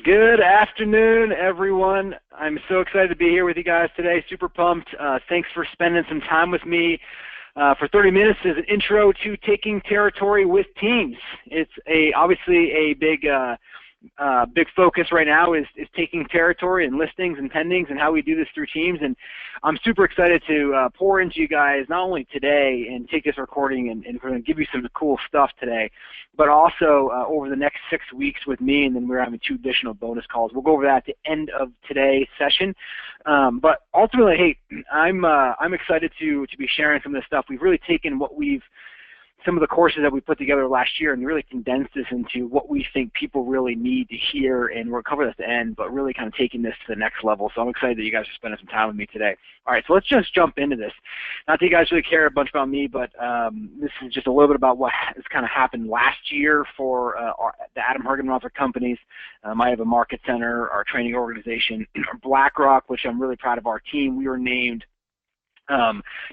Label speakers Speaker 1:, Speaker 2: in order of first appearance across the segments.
Speaker 1: Good afternoon, everyone. I'm so excited to be here with you guys today. Super pumped. Thanks for spending some time with me for 30 minutes as an intro to taking territory with teams. It's obviously a big focus right now is taking territory and listings and pendings and how we do this through teams. And I'm super excited to pour into you guys not only today and take this recording and we're going to give you some cool stuff today, but also over the next 6 weeks with me, and then we're having 2 additional bonus calls. We'll go over that at the end of today's session. But ultimately, hey, I'm excited to be sharing some of this stuff. We've really taken some of the courses that we put together last year and really condensed this into what we think people really need to hear, and we'll cover this at the end, but really kind of taking this to the next level. So I'm excited that you guys are spending some time with me today. All right, so let's just jump into this. Not that you guys really care a bunch about me, but this is just a little bit about what has kind of happened last year for the Hergenrother companies. I have a market center, our training organization, BlackRock, which I'm really proud of our team. We were named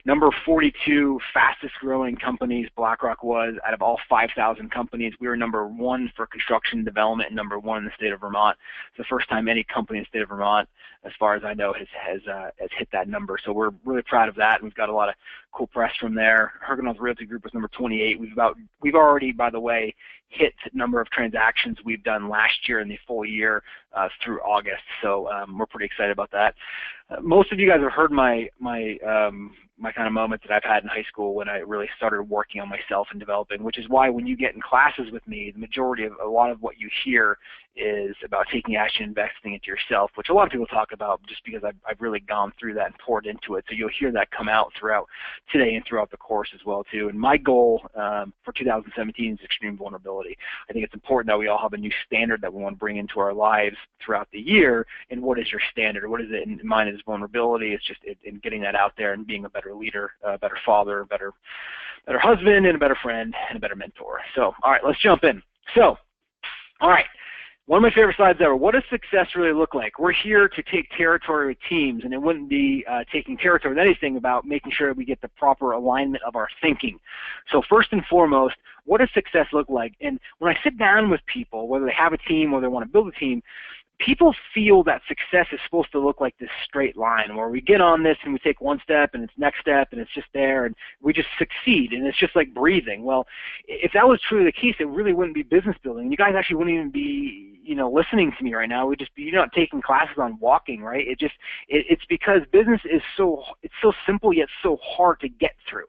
Speaker 1: number 42 fastest growing companies. BlackRock was out of all 5,000 companies. We were number 1 for construction development and number 1 in the state of Vermont. It's the first time any company in the state of Vermont, as far as I know, has hit that number. So we're really proud of that, and we've got a lot of cool press from there. Hergenrother Realty Group was number 28. We've already, by the way, hit the number of transactions we've done last year in the full year through August. So we're pretty excited about that. Most of you guys have heard my kind of moment that I've had in high school when I really started working on myself and developing, which is why when you get in classes with me, the majority of a lot of what you hear is about taking action, investing into yourself, which a lot of people talk about just because I've really gone through that and poured into it. So you'll hear that come out throughout today and throughout the course as well too. And my goal for 2017 is extreme vulnerability. I think it's important that we all have a new standard that we want to bring into our lives throughout the year. And what is your standard? What is it? And mine is vulnerability. It's just in getting that out there and being a better leader, a better father, a better husband, and a better friend, and a better mentor. So, all right, let's jump in. So, all right. One of my favorite slides ever. What does success really look like? We're here to take territory with teams, and it wouldn't be taking territory with anything about making sure we get the proper alignment of our thinking. So first and foremost, what does success look like? And when I sit down with people, whether they have a team or they want to build a team, people feel that success is supposed to look like this straight line where we get on this and we take one step and it's next step and it's just there and we just succeed and it's just like breathing. Well, if that was truly the case, it really wouldn't be business building. You guys actually wouldn't even be, listening to me right now. We'd just be, you're not taking classes on walking, right? It's because business is so simple yet so hard to get through.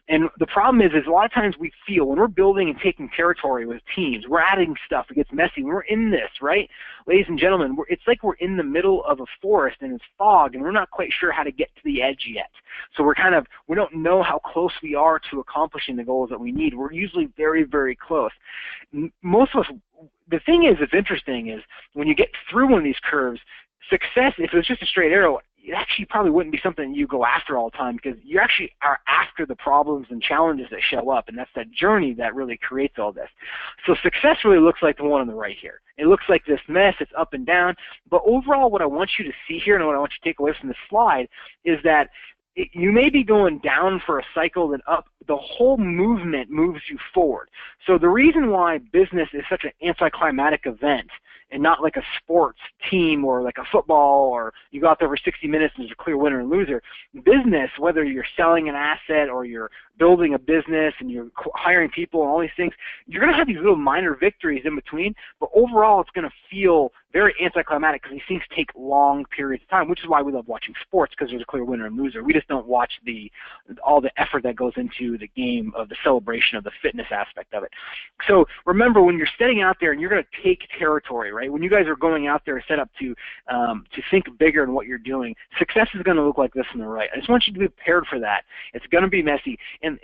Speaker 1: And the problem is a lot of times we feel when we're building and taking territory with teams, we're adding stuff, it gets messy. When we're in this, right? Ladies and gentlemen, it's like we're in the middle of a forest and it's fog and we're not quite sure how to get to the edge yet. So we don't know how close we are to accomplishing the goals that we need. We're usually very, very close. Most of us, the thing is, it's interesting is when you get through one of these curves, success, if it was just a straight arrow, it actually probably wouldn't be something you go after all the time because you actually are after the problems and challenges that show up, and that's that journey that really creates all this. So success really looks like the one on the right here. It looks like this mess, it's up and down, but overall what I want you to see here and what I want you to take away from this slide is that you may be going down for a cycle then up. The whole movement moves you forward. So the reason why business is such an anticlimactic event and not like a sports team or like a football or you go out there for 60 minutes and there's a clear winner and loser, business, whether you're selling an asset or you're building a business and you're hiring people and all these things, you're going to have these little minor victories in between, but overall it's going to feel very anticlimactic because these things take long periods of time, which is why we love watching sports because there's a clear winner and loser. We just don't watch all the effort that goes into the game of the celebration of the fitness aspect of it. So remember, when you're setting out there and you're going to take territory, right? When you guys are going out there set up to think bigger in what you're doing, success is going to look like this on the right. I just want you to be prepared for that. It's going to be messy, and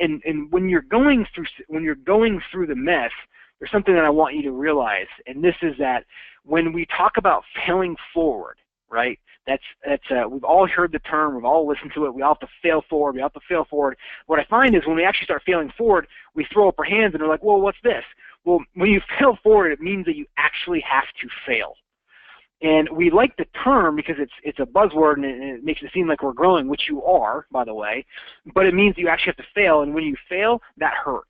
Speaker 1: when you're going through the mess, there's something that I want you to realize, and this is that when we talk about failing forward, right? We've all heard the term, we've all listened to it, we all have to fail forward, we have to fail forward. What I find is when we actually start failing forward, we throw up our hands and we're like, well, what's this? Well, when you fail forward, it means that you actually have to fail. And we like the term because it's a buzzword and it makes it seem like we're growing, which you are, by the way, but it means you actually have to fail, and when you fail, that hurts.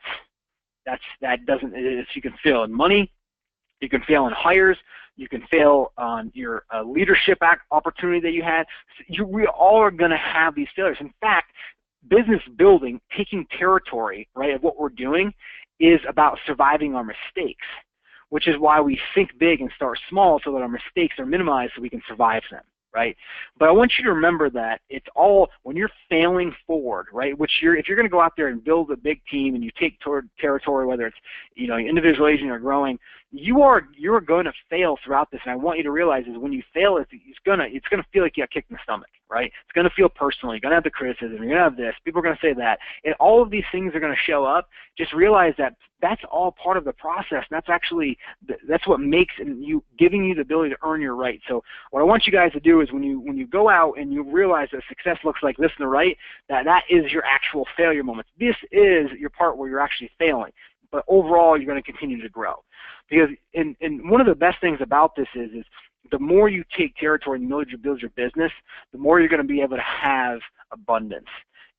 Speaker 1: You can fail in money, you can fail in hires, You can fail on your leadership opportunity that you had. We all are going to have these failures. In fact, business building, taking territory, right, of what we're doing is about surviving our mistakes, which is why we think big and start small so that our mistakes are minimized so we can survive them, right? But I want you to remember that it's all, when you're failing forward, right, if you're going to go out there and build a big team and you take toward territory, whether it's, individual agent or growing, you're going to fail throughout this. And I want you to realize is when you fail, it's going to feel like you got kicked in the stomach, right? It's going to feel personal. You're going to have the criticism. You're going to have this. People are going to say that. And all of these things are going to show up. Just realize that that's all part of the process. And that's what makes giving you the ability to earn your right. So what I want you guys to do is when you go out and you realize that success looks like this on the right, that is your actual failure moments. This is your part where you're actually failing. But overall, you're going to continue to grow. Because and one of the best things about this is the more you take territory and build your business, the more you're going to be able to have abundance.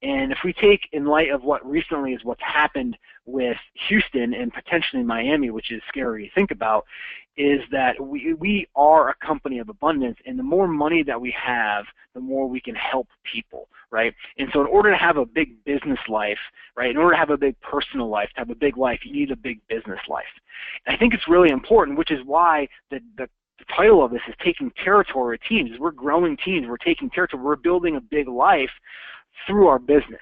Speaker 1: And if we take in light of what recently is what's happened with Houston and potentially Miami, which is scary to think about, is that we are a company of abundance, and the more money that we have, the more we can help people, right? And so in order to have a big business life, right, in order to have a big personal life, to have a big life, you need a big business life. And I think it's really important, which is why the title of this is Taking Territory with Teams. We're growing teams. We're taking territory. We're building a big life through our business.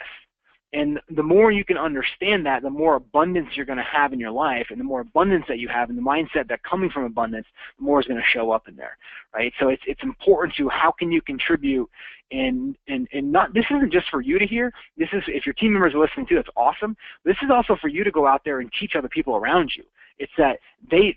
Speaker 1: And the more you can understand that, the more abundance you're going to have in your life, and the more abundance that you have and the mindset that coming from abundance, the more is going to show up in there, right? So it's important to how can you contribute, and not, this isn't just for you to hear. This is, if your team members are listening too, that's awesome. This is also for you to go out there and teach other people around you. It's that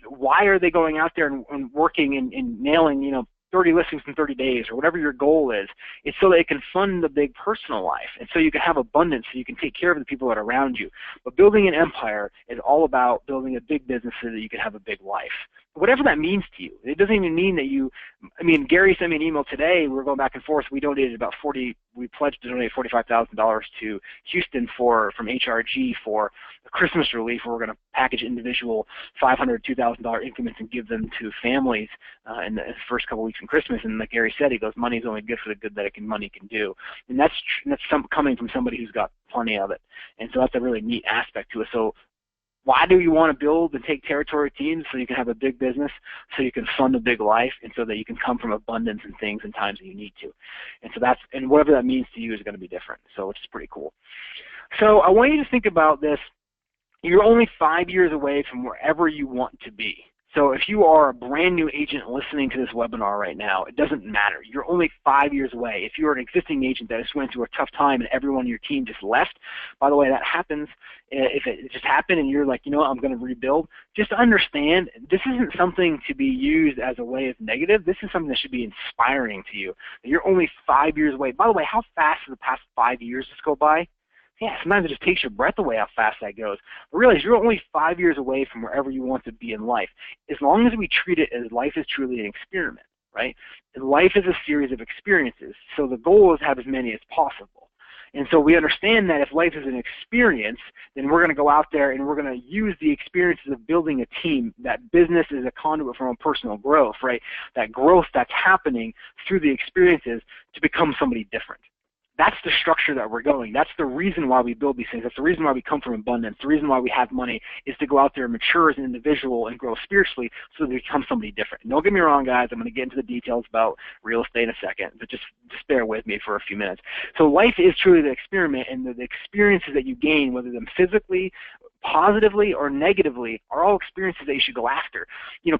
Speaker 1: why are they going out there and working and nailing, 30 listings in 30 days or whatever your goal is? It's so that it can fund the big personal life, and so you can have abundance, so you can take care of the people that are around you. But building an empire is all about building a big business so that you can have a big life. Whatever that means to you. It doesn't even mean that Gary sent me an email today. We were going back and forth. We pledged to donate $45,000 to Houston from HRG for a Christmas relief, where we're going to package individual $500, $2,000 increments and give them to families in the first couple weeks in Christmas. And like Gary said, he goes, money's only good for the good that money can do. And that's coming from somebody who's got plenty of it. And so that's a really neat aspect to it. So why do you want to build and take territory teams? So you can have a big business, so you can fund a big life, and so that you can come from abundance and things and times that you need to. And so and whatever that means to you is going to be different. So it's pretty cool. So I want you to think about this. You're only 5 years away from wherever you want to be. So if you are a brand new agent listening to this webinar right now, it doesn't matter. You're only 5 years away. If you're an existing agent that just went through a tough time and everyone on your team just left, by the way, that happens. If it just happened and you're like, you know what, I'm going to rebuild, just understand this isn't something to be used as a way of negative. This is something that should be inspiring to you. You're only 5 years away. By the way, how fast do the past 5 years just go by? Yeah, sometimes it just takes your breath away how fast that goes. But realize you're only 5 years away from wherever you want to be in life. As long as we treat it as life is truly an experiment, right? And life is a series of experiences. So the goal is to have as many as possible. And so we understand that if life is an experience, then we're going to go out there and we're going to use the experiences of building a team. That business is a conduit from personal growth, right? That growth that's happening through the experiences to become somebody different. That's the structure that we're going. That's the reason why we build these things. That's the reason why we come from abundance. The reason why we have money is to go out there and mature as an individual and grow spiritually so that we become somebody different. And don't get me wrong, guys. I'm going to get into the details about real estate in a second, but just bear with me for a few minutes. So life is truly the experiment, and the experiences that you gain, whether them physically, positively or negatively, are all experiences that you should go after.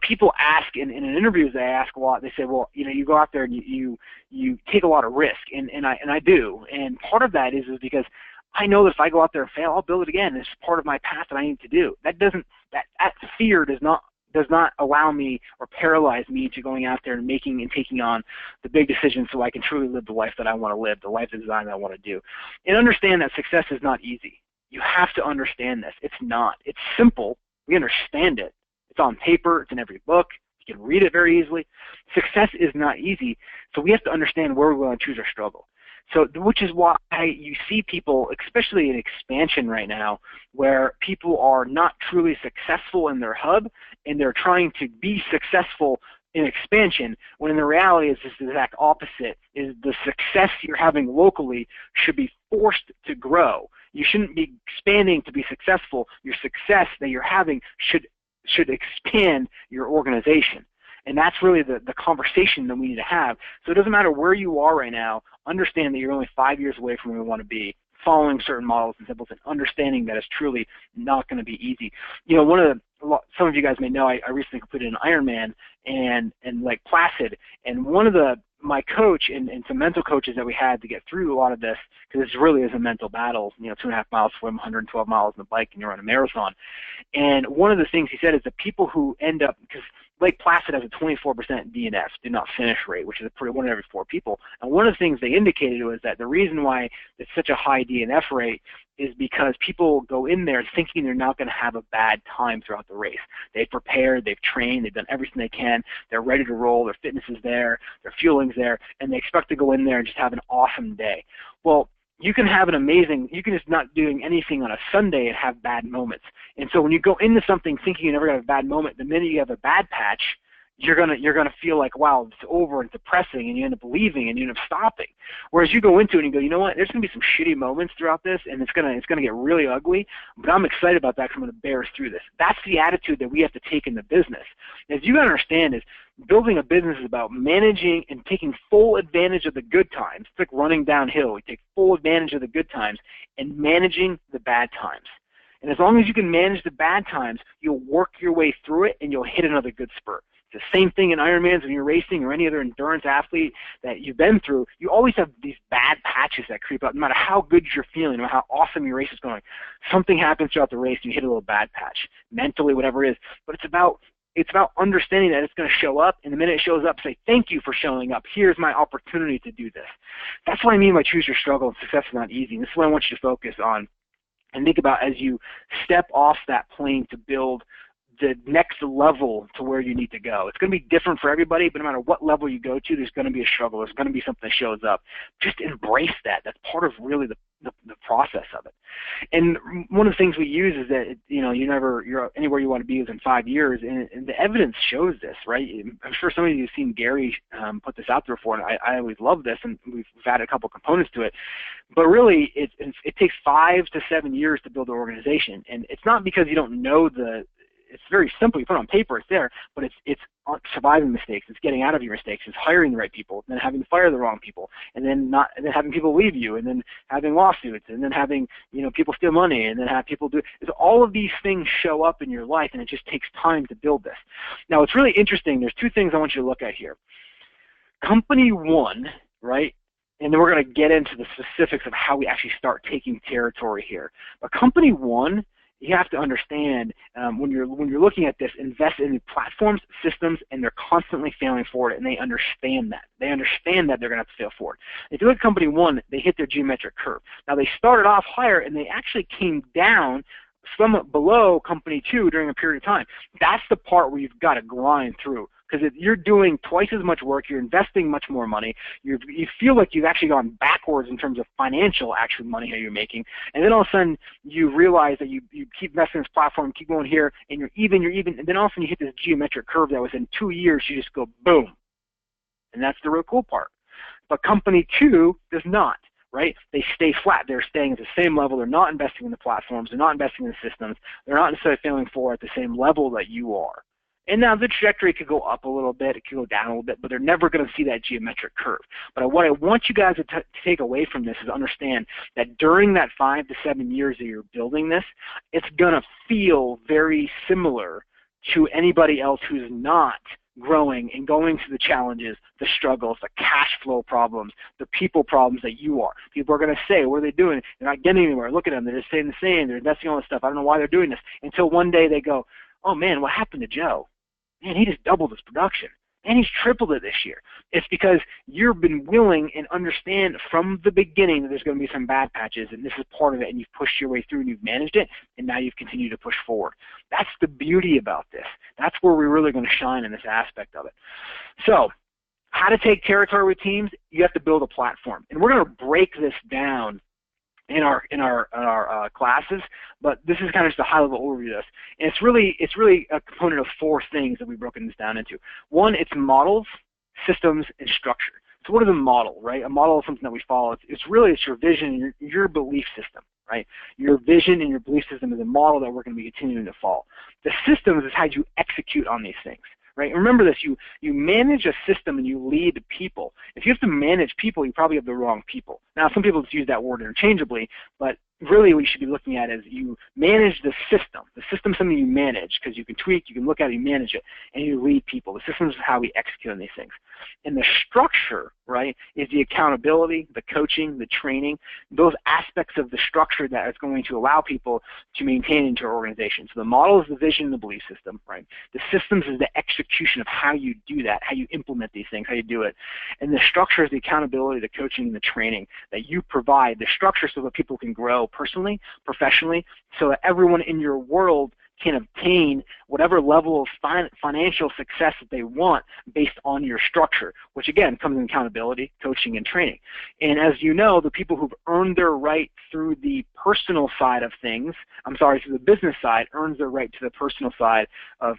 Speaker 1: People ask in interviews, they ask a lot. They say, well, you go out there and you take a lot of risk, and I do. And part of that is because I know that if I go out there and fail, I'll build it again. It's part of my path that I need to do. That fear does not allow me or paralyze me to going out there and making and taking on the big decisions so I can truly live the life that I want to live, the life design that I want to do. And understand that success is not easy. You have to understand this. It's not. It's simple. We understand it. It's on paper. It's in every book. You can read it very easily. Success is not easy, so we have to understand where we're going to choose our struggle. So, which is why you see people, especially in expansion right now, where people are not truly successful in their hub, and they're trying to be successful in expansion, when in the reality is just the exact opposite, is the success you're having locally should be forced to grow. You shouldn't be expanding to be successful. Your success that you're having should expand your organization. And that's really the conversation that we need to have. So it doesn't matter where you are right now, understand that you're only 5 years away from where you want to be, following certain models and symbols, and understanding that it's truly not going to be easy. You know, some of you guys may know I recently completed an Ironman and Lake Placid, and one of my coach and some mental coaches that we had to get through a lot of this, because this really is a mental battle, you know, 2.5 miles swim, 112 miles on the bike, and you're on a marathon. And one of the things he said is the people who end up, because Lake Placid has a 24% DNF, do not finish rate, which is one in every 4 people. And one of the things they indicated was that the reason why it's such a high DNF rate is because people go in there thinking they're not going to have a bad time throughout the race. They've prepared, they've trained, they've done everything they can, they're ready to roll, their fitness is there, their fueling's there, and they expect to go in there and just have an awesome day. Well, you can have you can just not doing anything on a Sunday and have bad moments. And so when you go into something thinking you're never going to have a bad moment, the minute you have a bad patch, you're gonna feel like, wow, it's over, and it's depressing, and you end up leaving and you end up stopping. Whereas you go into it and you go, you know what, there's gonna be some shitty moments throughout this, and it's gonna get really ugly, but I'm excited about that because I'm gonna bear us through this. That's the attitude that we have to take in the business. As you gotta understand is building a business is about managing and taking full advantage of the good times. It's like running downhill. We take full advantage of the good times and managing the bad times. And as long as you can manage the bad times, you'll work your way through it and you'll hit another good spurt. It's the same thing in Ironmans when you're racing or any other endurance athlete that you've been through. You always have these bad patches that creep up. No matter how good you're feeling, no matter how awesome your race is going, something happens throughout the race and you hit a little bad patch, mentally, whatever it is. But it's about understanding that it's going to show up, and the minute it shows up, say, thank you for showing up. Here's my opportunity to do this. That's what I mean by choose your struggle, and success is not easy. And this is what I want you to focus on and think about as you step off that plane to build the next level to where you need to go. It's going to be different for everybody, but no matter what level you go to, there's going to be a struggle. There's going to be something that shows up. Just embrace that. That's part of really the process of it. And one of the thing we use is that, you know, you're anywhere you want to be within 5 years, and the evidence shows this, right? I'm sure some of you have seen Gary put this out there before, and I always love this, and we've added a couple components to it. But really, it takes 5 to 7 years to build an organization, and it's not because you don't know it's very simple. You put it on paper, it's there, but it's surviving mistakes. It's getting out of your mistakes. It's hiring the right people, and then having to fire the wrong people, and then having people leave you, and then having lawsuits, and then having, you know, people steal money, and then have people do. All of these things show up in your life, and it just takes time to build this. Now, it's really interesting. There's 2 things I want you to look at here. Company 1, right? And then we're going to get into the specifics of how we actually start taking territory here. But company 1, you have to understand when you're looking at this, invest in platforms, systems, and they're constantly failing forward, and they understand that. They understand that they're going to have to fail forward. If you look at company 1, they hit their geometric curve. Now, they started off higher, and they actually came down somewhat below company 2 during a period of time. That's the part where you've got to grind through. Because you're doing twice as much work, you're investing much more money, you feel like you've actually gone backwards in terms of financial actual money that you're making, and then all of a sudden you realize that you keep investing in this platform, keep going here, and you're even, and then all of a sudden you hit this geometric curve that within 2 years you just go boom. And that's the real cool part. But company 2 does not. Right? They stay flat. They're staying at the same level. They're not investing in the platforms. They're not investing in the systems. They're not necessarily failing forward at the same level that you are. And now the trajectory could go up a little bit, it could go down a little bit, but they're never going to see that geometric curve. But what I want you guys to take away from this is understand that during that 5 to 7 years that you're building this, it's going to feel very similar to anybody else who's not growing and going through the challenges, the struggles, the cash flow problems, the people problems that you are. People are going to say, what are they doing? They're not getting anywhere. Look at them. They're just saying the same. They're investing in all this stuff. I don't know why they're doing this. Until one day they go, oh, man, what happened to Joe? Man, he just doubled his production. And he's tripled it this year. It's because you've been willing and understand from the beginning that there's going to be some bad patches, and this is part of it, and you've pushed your way through and you've managed it, and now you've continued to push forward. That's the beauty about this. That's where we're really going to shine in this aspect of it. So, how to take territory with teams, you have to build a platform. And we're going to break this down in our classes, but this is kind of just a high-level overview of this. And it's really a component of 4 things that we've broken this down into. One, it's models, systems, and structure. So what is a model, right? A model is something that we follow. It's your vision, your belief system, right? Your vision and your belief system is a model that we're going to be continuing to follow. The systems is how you execute on these things. Right? And remember this, you manage a system and you lead people. If you have to manage people, you probably have the wrong people. Now, some people just use that word interchangeably, but really what you should be looking at is you manage the system. The system is something you manage because you can tweak, you can look at it, you manage it, and you lead people. The system is how we execute on these things. And the structure, right, is the accountability, the coaching, the training, those aspects of the structure that is going to allow people to maintain into your organization. So the model is the vision and the belief system, right? The systems is the execution of how you do that, how you implement these things, how you do it. And the structure is the accountability, the coaching, and the training that you provide, the structure so that people can grow personally, professionally, so that everyone in your world can obtain whatever level of financial success that they want based on your structure, which again comes in accountability, coaching, and training. And as you know, the people who've earned their right through the personal side of things, through the business side, earns their right to the personal side of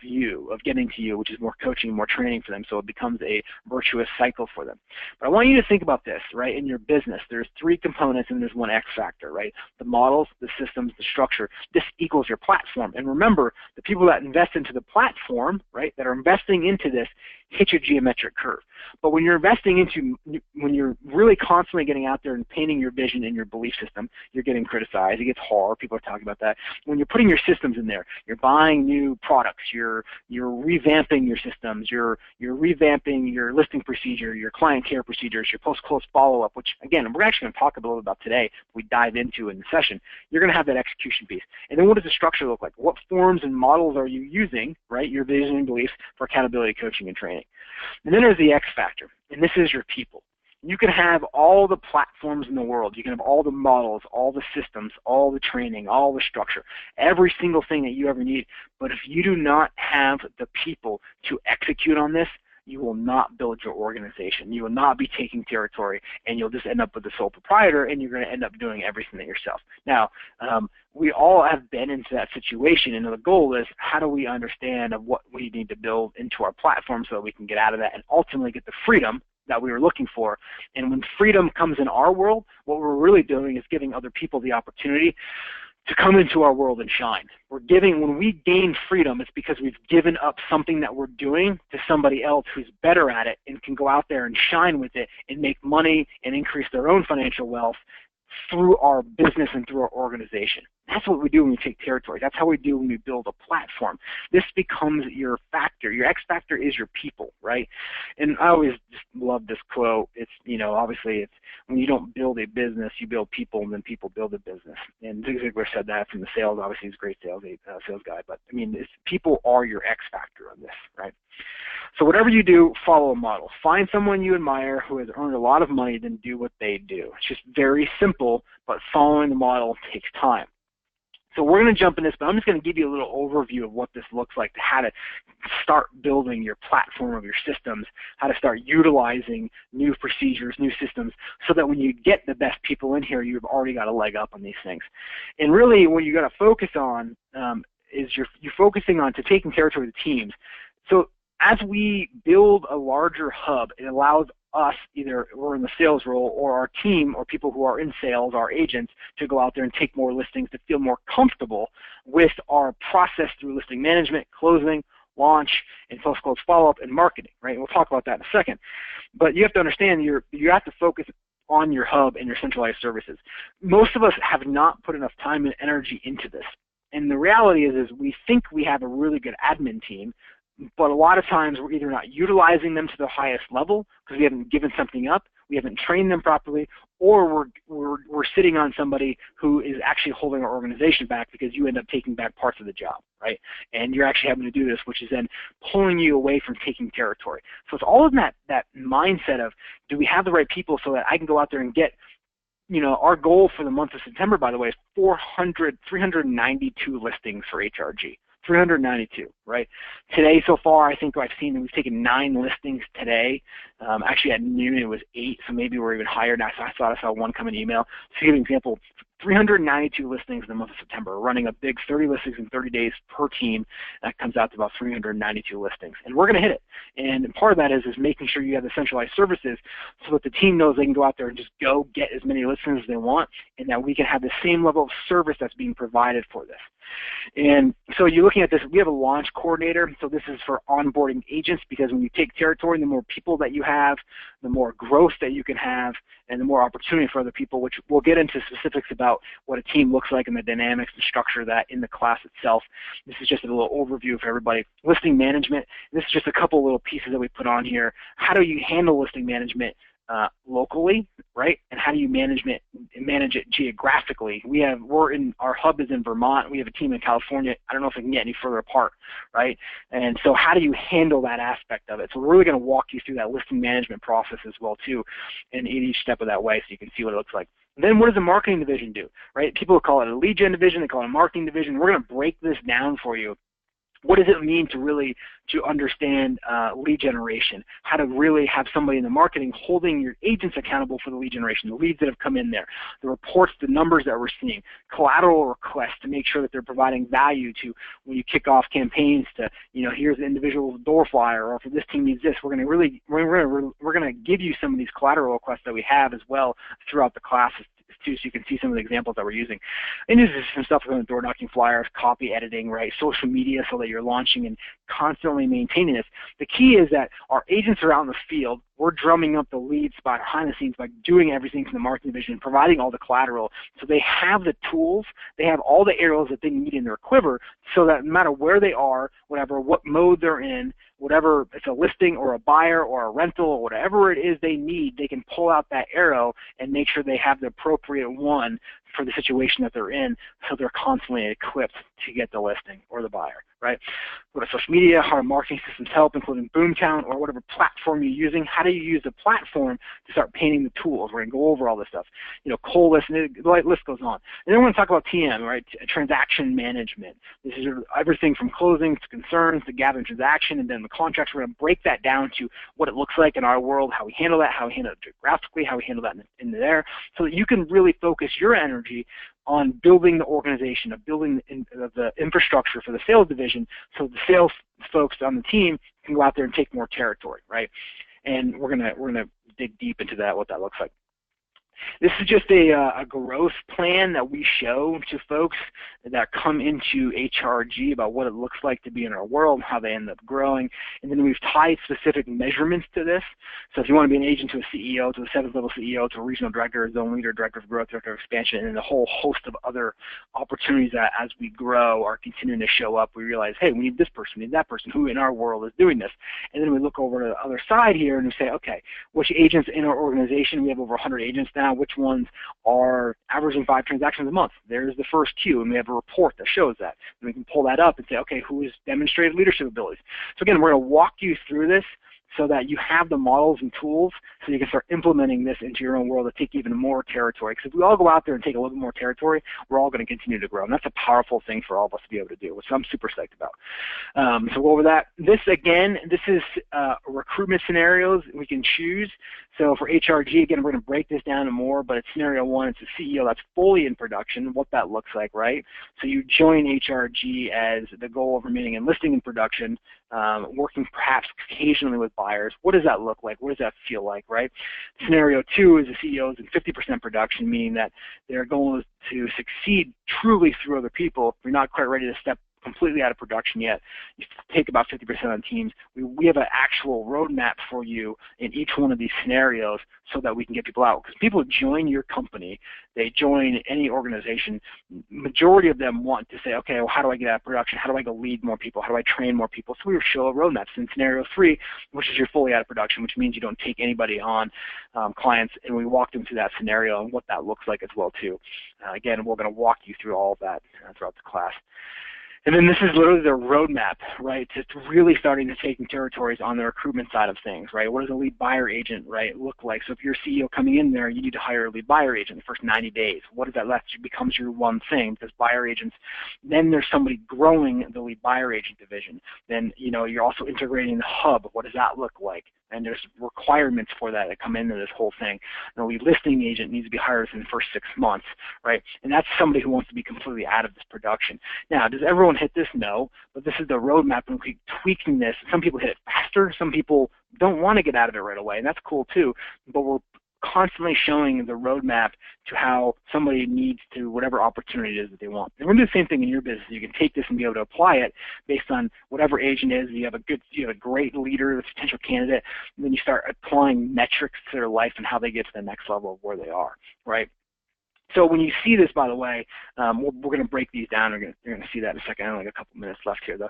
Speaker 1: getting to you, which is more coaching, more training for them, so it becomes a virtuous cycle for them. But I want you to think about this, right? In your business, there's 3 components and there's one X factor, right? The models, the systems, the structure. This equals your platform. And remember, the people that invest into the platform, right, that are investing into this, hit your geometric curve. But when you're when you're really constantly getting out there and painting your vision and your belief system, you're getting criticized. It gets hard. People are talking about that. When you're putting your systems in there, you're buying new products, you're revamping your systems, you're revamping your listing procedure, your client care procedures, your post-close follow-up, which again, we're actually going to talk a little about today. We dive into in the session. You're going to have that execution piece. And then what does the structure look like? What forms and models are you using, right, your vision and beliefs for accountability, coaching, and training? And then there's the X factor, and this is your people. You can have all the platforms in the world. You can have all the models, all the systems, all the training, all the structure, every single thing that you ever need. But if you do not have the people to execute on this, you will not build your organization. You will not be taking territory, and you'll just end up with the sole proprietor, and you're going to end up doing everything yourself. Now, we all have been into that situation, and the goal is how do we understand of what we need to build into our platform so that we can get out of that and ultimately get the freedom that we were looking for. And when freedom comes in our world, what we're really doing is giving other people the opportunity to come into our world and shine. When we gain freedom, it's because we've given up something that we're doing to somebody else who's better at it and can go out there and shine with it and make money and increase their own financial wealth through our business and through our organization. That's what we do when we take territory. That's how we do when we build a platform. This becomes your factor. Your X factor is your people, right? And I always just love this quote. It's, obviously it's when you don't build a business, you build people, and then people build a business. And Zig Ziglar said that from the sales. Obviously, he's a great sales guy. But, people are your X factor on this, right? So whatever you do, follow a model. Find someone you admire who has earned a lot of money, then do what they do. It's just very simple, but following the model takes time. So we're going to jump in this, but I'm just going to give you a little overview of what this looks like, how to start building your platform of your systems, how to start utilizing new procedures, new systems, so that when you get the best people in here, you've already got a leg up on these things. And really what you got to focus on is you're focusing on taking territory with teams. So as we build a larger hub, it allows us, either we're in the sales role or our team or people who are in sales, our agents, to go out there and take more listings, to feel more comfortable with our process through listing management, closing, launch, and post-close follow-up, and marketing, right? And we'll talk about that in a second. But you have to understand you have to focus on your hub and your centralized services. Most of us have not put enough time and energy into this. And the reality is we think we have a really good admin team, but a lot of times we're either not utilizing them to the highest level because we haven't given something up, we haven't trained them properly, or we're sitting on somebody who is actually holding our organization back because you end up taking back parts of the job, right? And you're actually having to do this, which is then pulling you away from taking territory. So it's all in that mindset of, do we have the right people so that I can go out there and get, our goal for the month of September, by the way, is 392 listings for HRG. 392, right? Today so far, I think I've seen that we've taken 9 listings today. Actually at noon it was 8, so maybe we're even higher now. So I thought I saw one come in email. To give you an example, 392 listings in the month of September. We're running a big 30 listings in 30 days per team. That comes out to about 392 listings. And we're going to hit it. And part of that is making sure you have the centralized services so that the team knows they can go out there and just go get as many listings as they want, and that we can have the same level of service that's being provided for this. And so you're looking at this, we have a launch coordinator. So this is for onboarding agents, because when you take territory, the more people that you have, the more growth that you can have, and the more opportunity for other people, which we'll get into specifics about what a team looks like and the dynamics and structure of that in the class itself. This is just a little overview for everybody. Listing management, this is just a couple little pieces that we put on here. How do you handle listing management locally, right? And how do you manage it geographically? Our hub is in Vermont. We have a team in California. I don't know if it can get any further apart, right? And so how do you handle that aspect of it? So we're really going to walk you through that listing management process as well too, and in each step of that way, so you can see what it looks like. And then what does the marketing division do, right? People call it a lead gen division. They call it a marketing division. We're going to break this down for you. What does it mean to understand lead generation? How to really have somebody in the marketing holding your agents accountable for the lead generation, the leads that have come in there, the reports, the numbers that we're seeing, collateral requests to make sure that they're providing value to when you kick off campaigns to, here's the individual door flyer, or if this team needs this, we're going to give you some of these collateral requests that we have as well throughout the classes too, so you can see some of the examples that we're using. And this is some stuff from the door knocking flyers, copy editing, right, social media, so that you're launching and constantly maintaining this. The key is that our agents are out in the field. We're drumming up the leads behind the scenes by doing everything from the marketing division, providing all the collateral, so they have the tools, they have all the arrows that they need in their quiver, so that no matter where they are, what mode they're in, whatever, it's a listing or a buyer or a rental or whatever it is they need, they can pull out that arrow and make sure they have the appropriate one for the situation that they're in, so they're constantly equipped to get the listing or the buyer, right? Go to social media, how do marketing systems help, including Boomtown or whatever platform you're using. How do you use the platform to start painting the tools? We're going to go over all this stuff. Cold list, and the list goes on. And then we're going to talk about TM, right? Transaction management. This is everything from closings to concerns to gathering transaction, and then the contracts. We're going to break that down to what it looks like in our world, how we handle that, how we handle it geographically, how we handle that in there, so that you can really focus your energy on building the organization, of building the infrastructure for the sales division, so the sales folks on the team can go out there and take more territory, right? And we're gonna dig deep into that, what that looks like. This is just a growth plan that we show to folks that come into HRG about what it looks like to be in our world, how they end up growing, and then we've tied specific measurements to this. So if you want to be an agent to a CEO, to a 7th level CEO, to a regional director, zone leader, director of growth, director of expansion, and a whole host of other opportunities that as we grow are continuing to show up, we realize, hey, we need this person, we need that person, who in our world is doing this. And then we look over to the other side here and we say, okay, which agents in our organization, we have over 100 agents now, which ones are averaging 5 transactions a month? There's the first queue, and we have a report that shows that. And we can pull that up and say, okay, who has demonstrated leadership abilities? So again, we're going to walk you through this so that you have the models and tools so you can start implementing this into your own world to take even more territory. Because if we all go out there and take a little bit more territory, we're all going to continue to grow. And that's a powerful thing for all of us to be able to do, which I'm super psyched about. So we'll go over that. This is recruitment scenarios we can choose. So for HRG, again, we're going to break this down to more, but it's scenario 1. It's a CEO that's fully in production, what that looks like, right? So you join HRG as the goal of remaining enlisting in production, working perhaps occasionally with buyers. What does that look like? What does that feel like, right? Scenario 2 is the CEO is in 50% production, meaning that their goal is to succeed truly through other people. If you're not quite ready to step completely out of production yet, you take about 50% on teams. We have an actual roadmap for you in each one of these scenarios so that we can get people out. Because people join your company, they join any organization, majority of them want to say, okay, well, how do I get out of production? How do I go lead more people? How do I train more people? So we show roadmaps in scenario 3, which is you're fully out of production, which means you don't take anybody on, clients, and we walk them through that scenario and what that looks like as well too. Again, we're going to walk you through all of that throughout the class. And then this is literally the roadmap, right, to really starting to taking territories on the recruitment side of things, right? What does a lead buyer agent, right, look like? So if you're a CEO coming in there, you need to hire a lead buyer agent the first 90 days. What does that left? It becomes your one thing, because buyer agents, then there's somebody growing the lead buyer agent division. Then, you're also integrating the hub. What does that look like? and there's requirements for that come into this whole thing. The lead listing agent needs to be hired within the first 6 months, right? And that's somebody who wants to be completely out of this production. Now, does everyone hit this? No, but this is the roadmap, and we keep tweaking this. Some people hit it faster. Some people don't want to get out of it right away, and that's cool too, but we're constantly showing the roadmap to how somebody needs to whatever opportunity it is that they want. And we're going to do the same thing in your business. You can take this and be able to apply it based on whatever agent is. You have a great leader, a potential candidate, and then you start applying metrics to their life and how they get to the next level of where they are, right? So when you see this, by the way, we're going to break these down. You're going to see that in a second. I have like a couple minutes left here, though.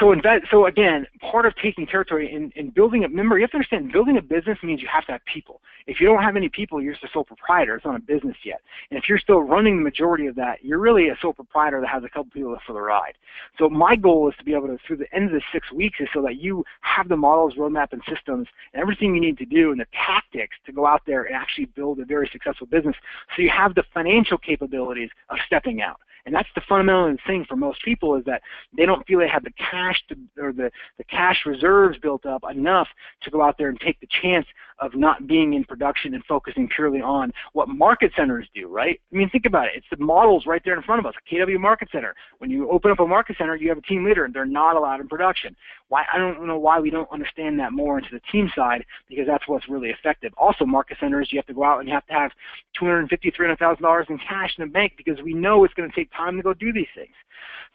Speaker 1: So again, part of taking territory in building a, remember, you have to understand, building a business means you have to have people. If you don't have any people, you're just a sole proprietor. It's not a business yet. And if you're still running the majority of that, you're really a sole proprietor that has a couple people for the ride. So my goal is to be able to, through the end of the 6 weeks, is so that you have the models, roadmap, and systems, and everything you need to do, and the tactics to go out there and actually build a very successful business, so you have the financial capabilities of stepping out. And that's the fundamental thing for most people, is that they don't feel they have the cash or the cash reserves built up enough to go out there and take the chance of not being in production and focusing purely on what market centers do, right? I mean, think about it. It's the models right there in front of us. A KW Market Center. When you open up a market center, you have a team leader, and they're not allowed in production. Why? I don't know why we don't understand that more into the team side, because that's what's really effective. Also, market centers, you have to go out and you have to have $250,000, $300,000 in cash in the bank, because we know it's going to take time to go do these things.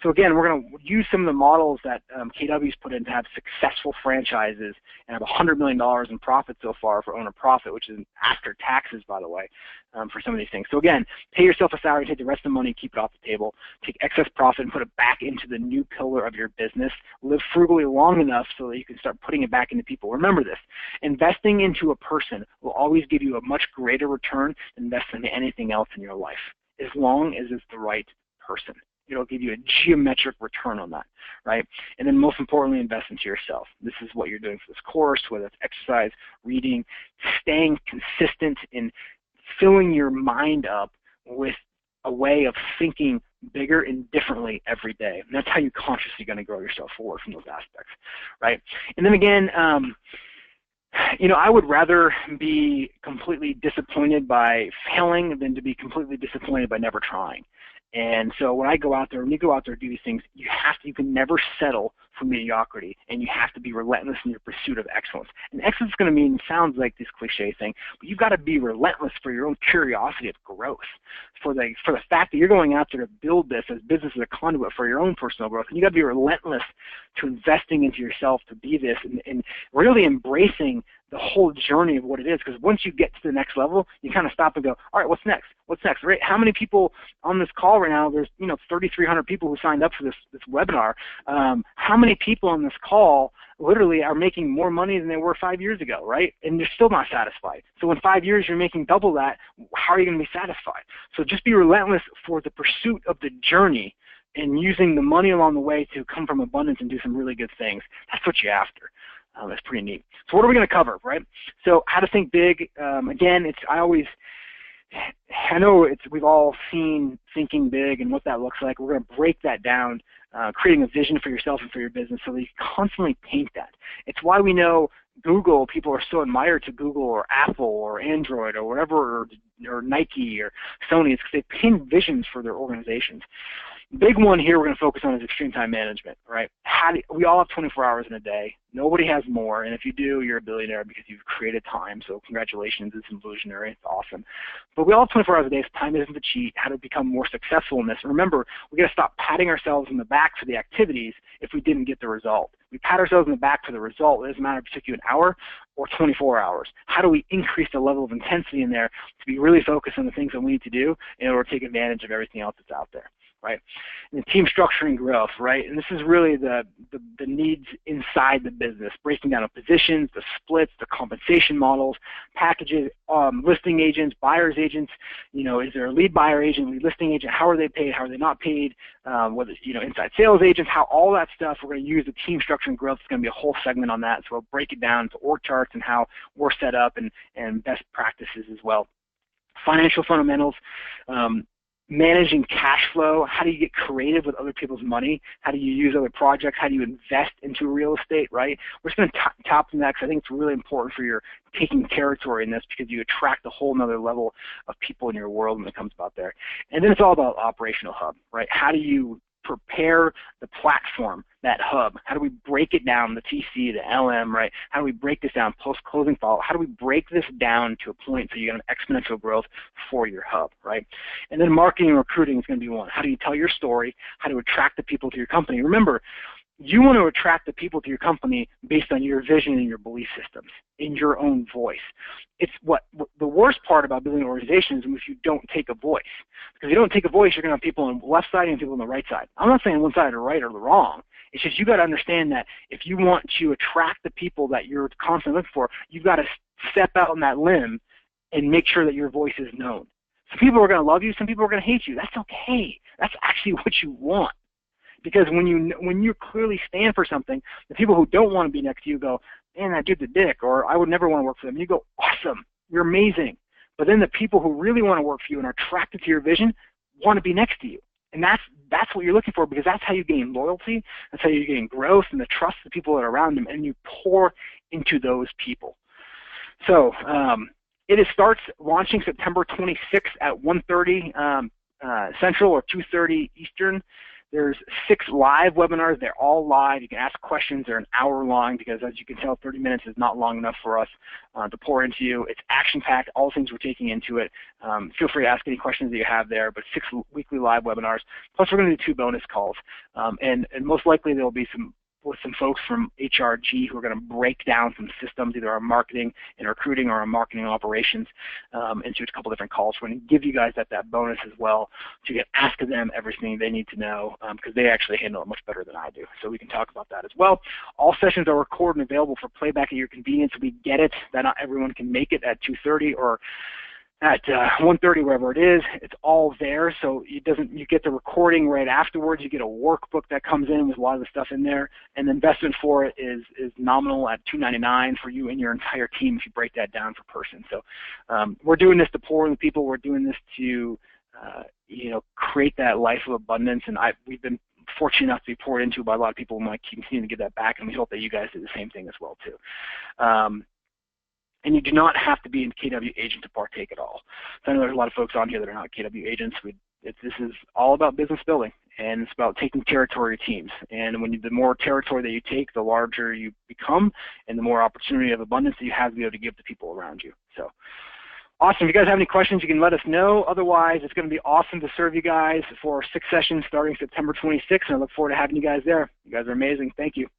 Speaker 1: So again, we're going to use some of the models that KW's put in to have successful franchises and have $100 million in profit so far for owner profit, which is after taxes, by the way, for some of these things. So again, pay yourself a salary, take the rest of the money, keep it off the table, take excess profit and put it back into the new pillar of your business, live frugally long enough so that you can start putting it back into people. Remember this, investing into a person will always give you a much greater return than investing in anything else in your life, as long as it's the right person. It'll give you a geometric return on that, right? And then most importantly, invest into yourself. This is what you're doing for this course, whether it's exercise, reading, staying consistent in filling your mind up with a way of thinking bigger and differently every day. And that's how you're consciously going to grow yourself forward from those aspects, right? And then again, I would rather be completely disappointed by failing than to be completely disappointed by never trying. And so when you go out there and do these things, you can never settle for mediocrity, and you have to be relentless in your pursuit of excellence. And excellence is going to mean, sounds like this cliche thing, but you've got to be relentless for your own curiosity of growth, for the fact that you're going out there to build this as business as a conduit for your own personal growth. And you got to be relentless to investing into yourself to be this, and really embracing the whole journey of what it is, because once you get to the next level, you kind of stop and go, all right, what's next? What's next? Right? How many people on this call right now? There's 3,300 people who signed up for this webinar. How many people on this call literally are making more money than they were 5 years ago, right? And you're still not satisfied. So in 5 years, you're making double that. How are you going to be satisfied? So just be relentless for the pursuit of the journey, and using the money along the way to come from abundance and do some really good things. That's what you're after. That's pretty neat. So what are we going to cover, right? So how to think big. Again, we've all seen thinking big and what that looks like. We're going to break that down, creating a vision for yourself and for your business so that you constantly paint that. It's why we know Google, people are so admired to Google or Apple or Android or whatever, or Nike or Sony. It's because they paint visions for their organizations. Big one here we're going to focus on is extreme time management, right? We all have 24 hours in a day. Nobody has more, and if you do, you're a billionaire because you've created time, so congratulations, it's illusionary, it's awesome. But we all have 24 hours a day, so time isn't the cheat. How to become more successful in this. And remember, we got to stop patting ourselves in the back for the activities if we didn't get the result. We pat ourselves in the back for the result. It doesn't matter if it took you an hour or 24 hours. How do we increase the level of intensity in there to be really focused on the things that we need to do in order to take advantage of everything else that's out there? Right, and team structure and growth, right? And this is really the needs inside the business, breaking down the positions, the splits, the compensation models, packages, listing agents, buyers agents. Is there a lead buyer agent, lead listing agent? How are they paid? How are they not paid? Whether inside sales agents, how all that stuff. We're going to use the team structure and growth. It's going to be a whole segment on that. So we'll break it down to org charts and how we're set up and best practices as well. Financial fundamentals. managing cash flow. How do you get creative with other people's money? How do you use other projects? How do you invest into real estate, right? We're just going to top on that because I think it's really important for your taking territory in this, because you attract a whole nother level of people in your world when it comes about there. And then it's all about operational hub, right? How do you prepare the platform, that hub? How do we break it down, the TC, the LM, right? How do we break this down, post-closing follow? How do we break this down to a point so you get an exponential growth for your hub, right? And then marketing and recruiting is going to be one. How do you tell your story? How to attract the people to your company? Remember, you want to attract the people to your company based on your vision and your belief systems, in your own voice. It's what the worst part about building an organization is if you don't take a voice. Because if you don't take a voice, you're going to have people on the left side and people on the right side. I'm not saying one side or right or the wrong. It's just you got to understand that if you want to attract the people that you're constantly looking for, you've got to step out on that limb and make sure that your voice is known. Some people are going to love you. Some people are going to hate you. That's okay. That's actually what you want. Because when you clearly stand for something, the people who don't want to be next to you go, man, that dude's a dick, or I would never want to work for them. And you go, awesome, you're amazing. But then the people who really want to work for you and are attracted to your vision want to be next to you. And that's what you're looking for, because that's how you gain loyalty. That's how you gain growth and the trust of the people that are around them, and you pour into those people. So it starts launching September 26th at 1:30 Central or 2:30 Eastern. There's 6 live webinars. They're all live. You can ask questions. They're an hour long because, as you can tell, 30 minutes is not long enough for us to pour into you. It's action-packed, all the things we're taking into it. Feel free to ask any questions that you have there, but 6 weekly live webinars. Plus, we're going to do 2 bonus calls. And most likely there will be some folks from HRG who are going to break down some systems, either our marketing and recruiting or our marketing operations, into a couple different calls. We're going to give you guys that bonus as well, so you can ask them everything they need to know, because they actually handle it much better than I do. So we can talk about that as well. All sessions are recorded and available for playback at your convenience. We get it that not everyone can make it at 2:30 or at 1:30, wherever it is. It's all there, so you get the recording right afterwards. You get a workbook that comes in with a lot of the stuff in there, and the investment for it is nominal at $299 for you and your entire team if you break that down per person. So we're doing this to pour in the people. We're doing this to create that life of abundance, and we've been fortunate enough to be poured into by a lot of people, and want to continue to get that back, and we hope that you guys do the same thing as well too. And you do not have to be a KW agent to partake at all. So I know there's a lot of folks on here that are not KW agents. This is all about business building, and it's about taking territory teams. And the more territory that you take, the larger you become, and the more opportunity of abundance that you have to be able to give to people around you. So awesome. If you guys have any questions, you can let us know. Otherwise, it's going to be awesome to serve you guys for 6 sessions starting September 26th, and I look forward to having you guys there. You guys are amazing. Thank you.